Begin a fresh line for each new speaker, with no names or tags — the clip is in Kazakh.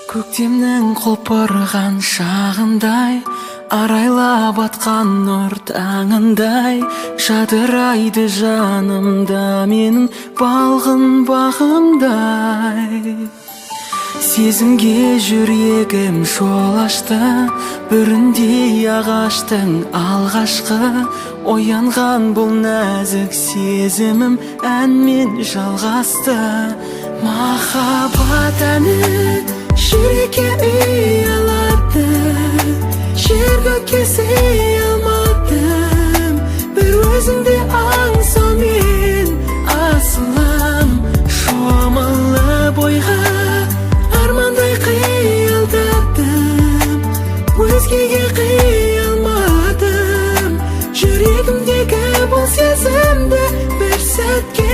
Көктемнің құлпырған шағындай, арайлап атқан нұр таңындай, жадырайды жанымда менің балғын бағымдай. Сезімге жүрегім жол ашты, бүріндей ағаштың алғашқы, оянған бұл нәзік сезімім әнмен жалғасты. Махаббат әні жүрекке үй алады, жер көкке сый алмадым, бір өзіңде аңсаумен асылым. Шомылып ойға армандай қиялдадым, өзгеге қия алмадым, жүрегімдегі бұл сезімді бір сәтке